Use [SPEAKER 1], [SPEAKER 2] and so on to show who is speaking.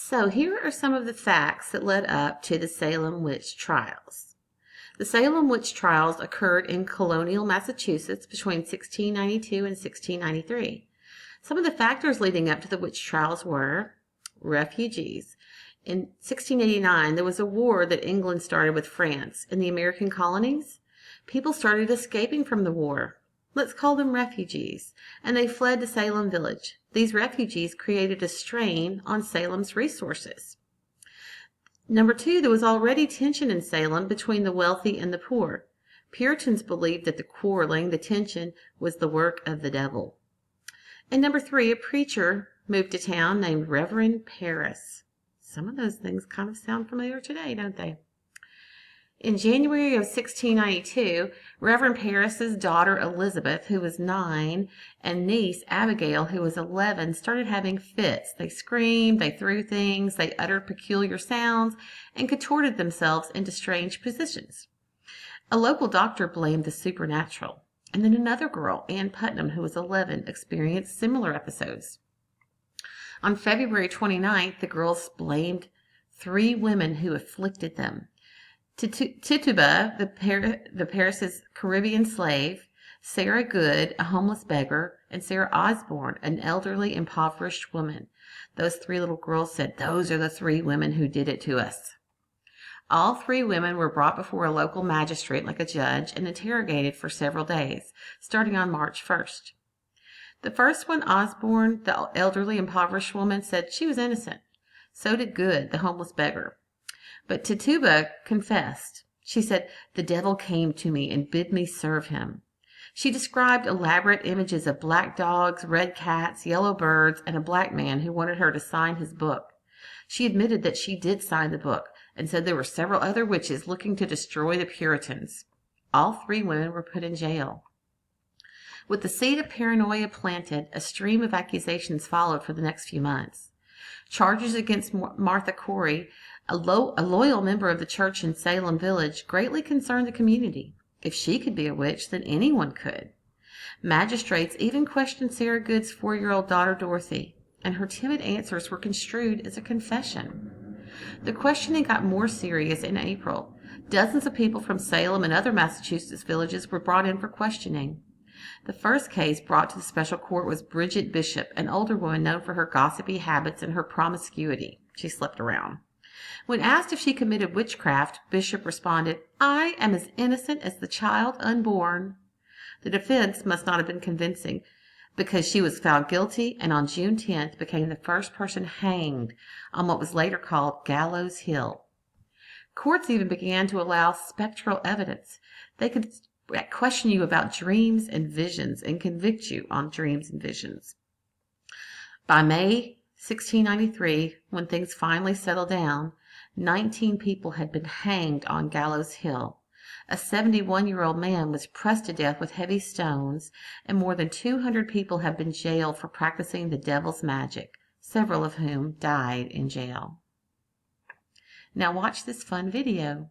[SPEAKER 1] So here are some of the facts that led up to the Salem witch trials. The Salem witch trials occurred in colonial Massachusetts between 1692 and 1693. Some of the factors leading up to the witch trials were refugees. In 1689, there was a war that England started with France in the American colonies. People started escaping from the war. Let's call them refugees, and they fled to Salem village. These refugees created a strain on Salem's resources. Number two, there was already tension in Salem between the wealthy and the poor. Puritans believed that the quarreling, the tension, was the work of the devil. And number three, a preacher moved to town named Reverend Paris. Some of those things kind of sound familiar today, don't they? In January of 1692, Reverend Paris's daughter Elizabeth, who was 9, and niece Abigail, who was 11, started having fits. They screamed, they threw things, they uttered peculiar sounds, and contorted themselves into strange positions. A local doctor blamed the supernatural, and then another girl, Ann Putnam, who was 11, experienced similar episodes. On February 29th, the girls blamed 3 women who afflicted them. Tituba, the Paris's Caribbean slave, Sarah Good, a homeless beggar, and Sarah Osborne, an elderly, impoverished woman. Those 3 little girls said, "Those are the 3 women who did it to us." All 3 women were brought before a local magistrate, like a judge, and interrogated for several days, starting on March 1st. The first one, Osborne, the elderly, impoverished woman, said she was innocent. So did Good, the homeless beggar. But Tituba confessed. She said, "The devil came to me and bid me serve him." She described elaborate images of black dogs, red cats, yellow birds, and a black man who wanted her to sign his book. She admitted that she did sign the book, and said there were several other witches looking to destroy the Puritans. All 3 women were put in jail. With the seed of paranoia planted, a stream of accusations followed for the next few months. Charges against Martha Corey, a loyal member of the church in Salem village, greatly concerned the community. If she could be a witch, then anyone could. Magistrates even questioned Sarah Good's 4-year-old daughter Dorothy, and her timid answers were construed as a confession. The questioning got more serious in April. Dozens of people from Salem and other Massachusetts villages were brought in for questioning. The first case brought to the special court was Bridget Bishop, an older woman known for her gossipy habits and her promiscuity. She slept around. When asked if she committed witchcraft, Bishop responded, "I am as innocent as the child unborn." The defense must not have been convincing, because she was found guilty and on June 10th became the first person hanged on what was later called Gallows Hill. Courts even began to allow spectral evidence. They could question you about dreams and visions and convict you on dreams and visions. By May 1693, when things finally settled down, 19 people had been hanged on Gallows Hill. A 71-year-old man was pressed to death with heavy stones, and more than 200 people have been jailed for practicing the devil's magic, several of whom died in jail. Now watch this fun video.